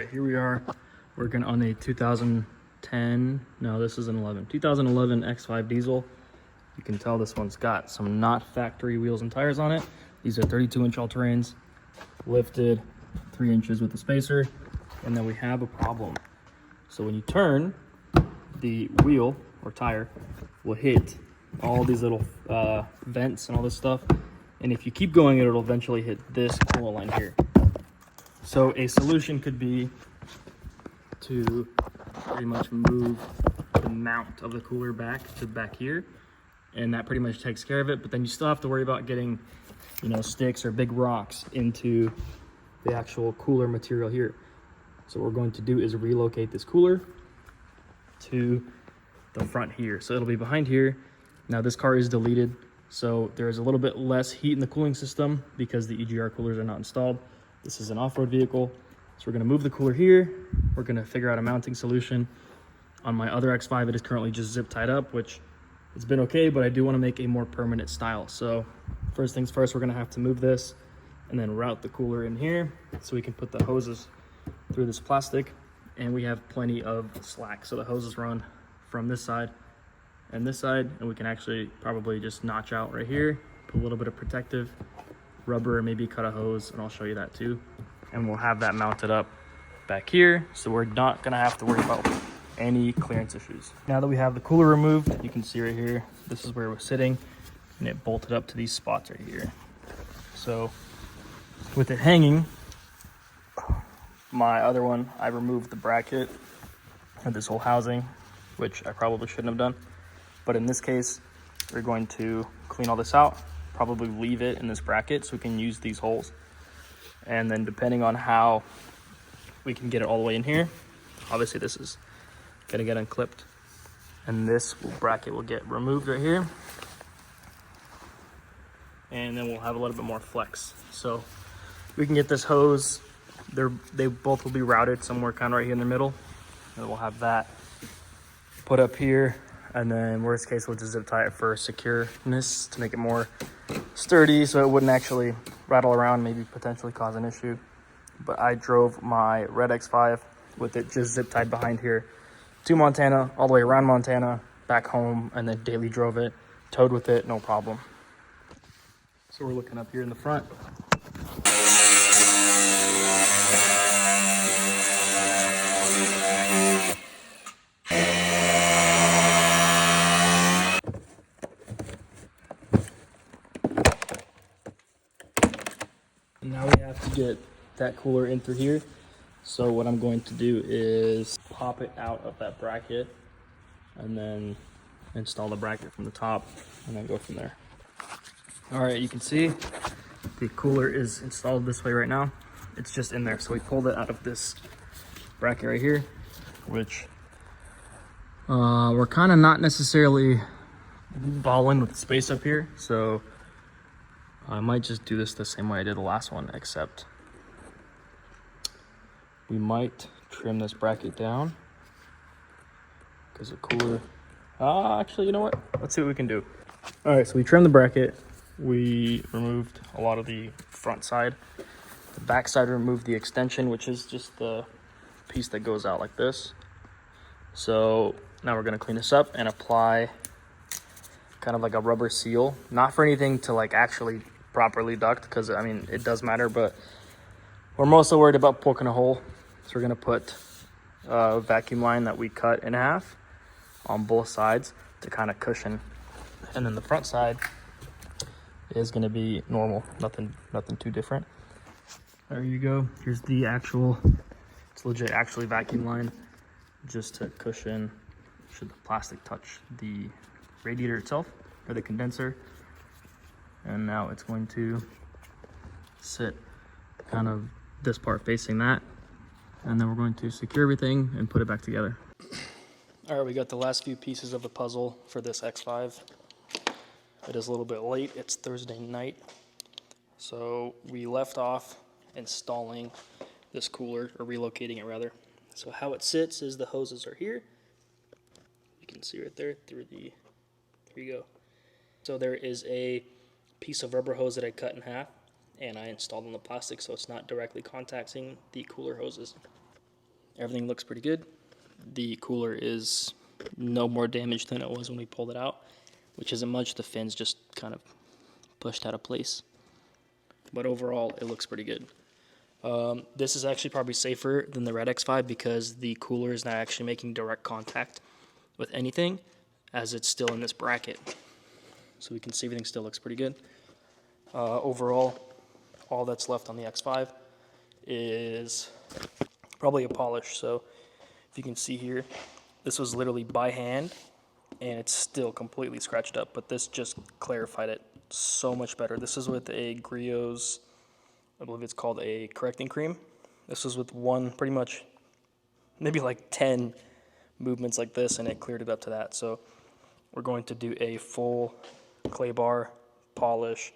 right, here we are working on a 2010, no, this is an 2011 X5 diesel. You can tell this one's got some not factory wheels and tires on it. These are 32-inch all-terrains, lifted 3 inches with the spacer, and then we have a problem. So when you turn, the wheel or tire will hit all these little vents and all this stuff, and if you keep going, it'll eventually hit this coolant line here. So a solution could be to pretty much move the mount of the cooler back to back here, and that pretty much takes care of it. But then you still have to worry about getting, you know, sticks or big rocks into the actual cooler material here. So what we're going to do is relocate this cooler to the front here. So it'll be behind here. Now this car is deleted, so there's a little bit less heat in the cooling system because the EGR coolers are not installed. This is an off-road vehicle. So we're gonna move the cooler here. We're gonna figure out a mounting solution. On my other X5, it is currently just zip tied up, which it's been okay, but I do wanna make a more permanent style. So first things first, we're gonna have to move this and then route the cooler in here so we can put the hoses through this plastic, and we have plenty of slack. So the hoses run from this side and this side, and we can actually probably just notch out right here, put a little bit of protective rubber and maybe cut a hose, and I'll show you that too. And we'll have that mounted up back here, so we're not gonna have to worry about any clearance issues. Now that we have the cooler removed, you can see right here, this is where it was sitting, and it bolted up to these spots right here. So with it hanging, my other one, I removed the bracket and this whole housing, which I probably shouldn't have done. But in this case, we're going to clean all this out, probably leave it in this bracket so we can use these holes. And then depending on how we can get it all the way in here, obviously this is gonna get unclipped, and this bracket will get removed right here. And then we'll have a little bit more flex. So we can get this hose, they both will be routed somewhere kind of right here in the middle. And we'll have that put up here. And then worst case, we'll just zip tie it for secureness to make it more sturdy so it wouldn't actually rattle around, maybe potentially cause an issue. But I drove my red X5 with it just zip tied behind here to Montana, all the way around Montana, back home, and then daily drove it, towed with it, no problem. So we're looking up here in the front. Now we have to get that cooler in through here. So what I'm going to do is pop it out of that bracket and then install the bracket from the top and then go from there. All right, you can see the cooler is installed this way right now. It's just in there. So we pulled it out of this bracket right here, which we're kind of not necessarily balling with the space up here. So I might just do this the same way I did the last one, except we might trim this bracket down because the cooler, actually, you know what? Let's see what we can do. All right, so we trimmed the bracket. We removed a lot of the front side. The back side removed the extension, which is just the piece that goes out like this. So now we're gonna clean this up and apply kind of like a rubber seal, not for anything to like actually properly duct, because I mean it does matter, but we're mostly worried about poking a hole. So we're gonna put a vacuum line that we cut in half on both sides to kind of cushion, and then the front side is gonna be normal, nothing too different. There you go. Here's the actual, it's legit actually vacuum line, just to cushion should the plastic touch the radiator itself or the condenser. And now it's going to sit kind of this part facing that, and then we're going to secure everything and put it back together. All right, we got the last few pieces of the puzzle for this X5. It is a little bit late, it's Thursday night. So we left off installing this cooler, or relocating it rather. So how it sits is the hoses are here. You can see right there through the, here you go. So there is a piece of rubber hose that I cut in half, and I installed on the plastic so it's not directly contacting the cooler hoses. Everything looks pretty good. The cooler is no more damaged than it was when we pulled it out, which isn't much. The fins just kind of pushed out of place. But overall, it looks pretty good. This is actually probably safer than the Red X5 because the cooler is not actually making direct contact with anything as it's still in this bracket. So we can see everything still looks pretty good. Overall, all that's left on the X5 is probably a polish. So if you can see here, this was literally by hand and it's still completely scratched up, but this just clarified it so much better. This is with a Griot's, I believe it's called a correcting cream. This was with one, pretty much maybe like 10 movements like this, and it cleared it up to that. So we're going to do a full clay bar polish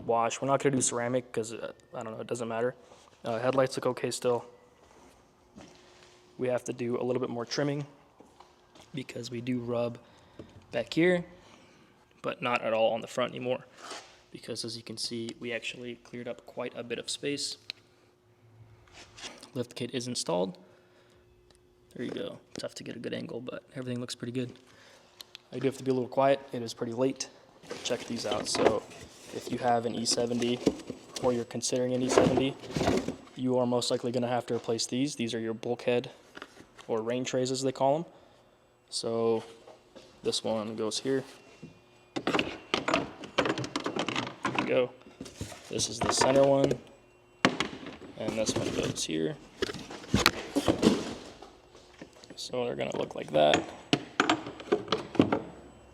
wash. We're not going to do ceramic because I don't know, it doesn't matter. Headlights look okay still. We have to do a little bit more trimming because we do rub back here, but not at all on the front anymore, because as you can see, we actually cleared up quite a bit of space. Lift kit is installed. There you go. Tough to get a good angle, but everything looks pretty good. I do have to be a little quiet. It is pretty late. Check these out. So if you have an E70 or you're considering an E70, you are most likely going to have to replace these. These are your bulkhead or rain trays as they call them. So this one goes here. There you go. This is the center one, and this one goes here. So they're gonna look like that.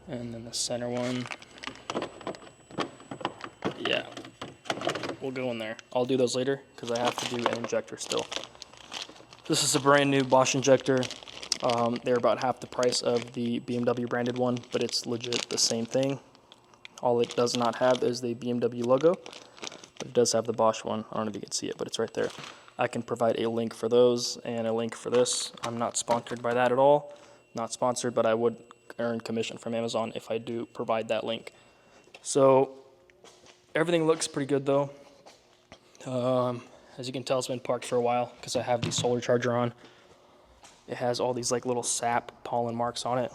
And then the center one, yeah, will go in there. I'll do those later because I have to do an injector still. This is a brand new Bosch injector. They're about half the price of the BMW branded one, but it's legit the same thing. All it does not have is the BMW logo, but it does have the Bosch one. I don't know if you can see it, but it's right there. I can provide a link for those and a link for this. I'm not sponsored by that at all. Not sponsored, but I would earn commission from Amazon if I do provide that link. So everything looks pretty good though. As you can tell, it's been parked for a while because I have the solar charger on. It has all these like little sap pollen marks on it.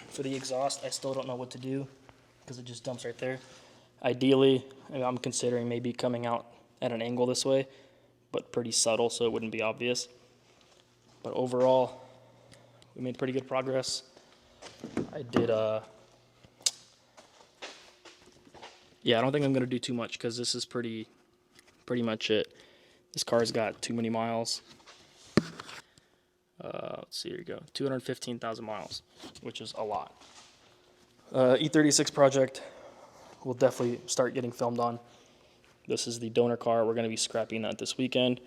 For the exhaust, I still don't know what to do because it just dumps right there. Ideally, I'm considering maybe coming out at an angle this way, but pretty subtle so it wouldn't be obvious. But overall, we made pretty good progress. I did, yeah, I don't think I'm going to do too much because this is pretty much it. This car's got too many miles. Let's see, here you go, 215,000 miles, which is a lot. E36 project will definitely start getting filmed on. This is the donor car. We're going to be scrapping that this weekend.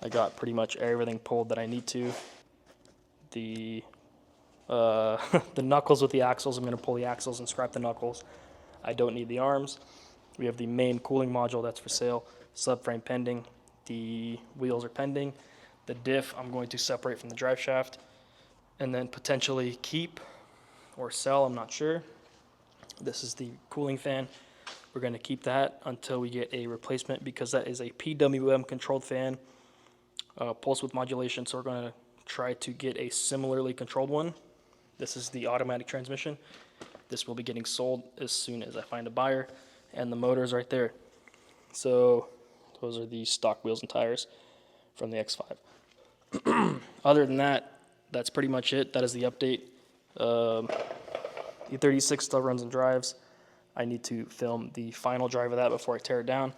I got pretty much everything pulled that I need to. The knuckles with the axles, I'm going to pull the axles and scrap the knuckles. I don't need the arms. We have the main cooling module that's for sale. Subframe pending. The wheels are pending. The diff I'm going to separate from the drive shaft and then potentially keep or sell, I'm not sure. This is the cooling fan. We're going to keep that until we get a replacement because that is a PWM controlled fan, pulse width modulation, so we're going to try to get a similarly controlled one. This is the automatic transmission. This will be getting sold as soon as I find a buyer, and the motor is right there. So those are the stock wheels and tires from the X5. Other than that, that's pretty much it. That is the update. E36 still runs and drives. I need to film the final drive of that before I tear it down,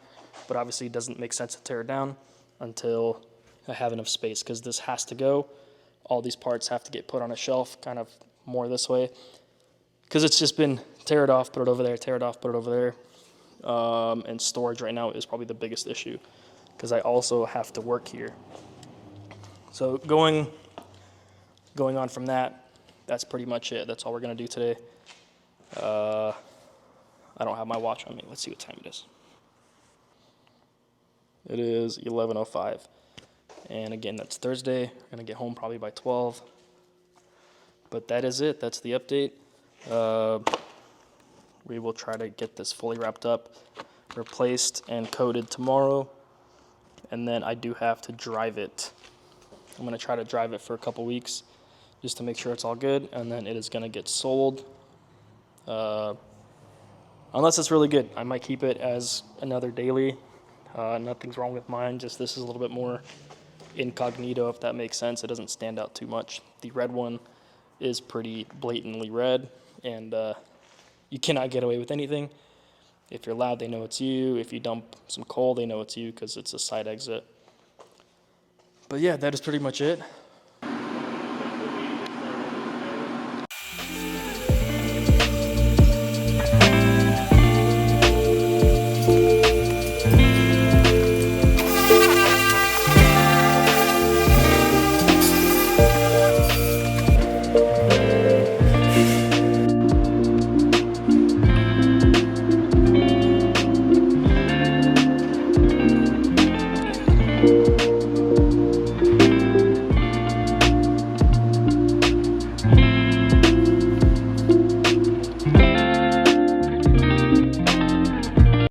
but obviously it doesn't make sense to tear it down until I have enough space because this has to go. All these parts have to get put on a shelf kind of more this way because it's just been tear it off, put it over there, tear it off, put it over there. And storage right now is probably the biggest issue because I also have to work here. So going on from that, that's pretty much it. That's all we're going to do today. I don't have my watch on me. Let's see what time it is. It is 11:05. And again, that's Thursday. I'm going to get home probably by 12. But that is it. That's the update. We will try to get this fully wrapped up, replaced, and coated tomorrow. and then I do have to drive it. I'm going to try to drive it for a couple weeks just to make sure it's all good, and then it is going to get sold. Unless it's really good, I might keep it as another daily. Nothing's wrong with mine, just this is a little bit more incognito, if that makes sense. It doesn't stand out too much. The red one is pretty blatantly red, and you cannot get away with anything. If you're loud, they know it's you. If you dump some coal, they know it's you because it's a side exit. But yeah, that is pretty much it.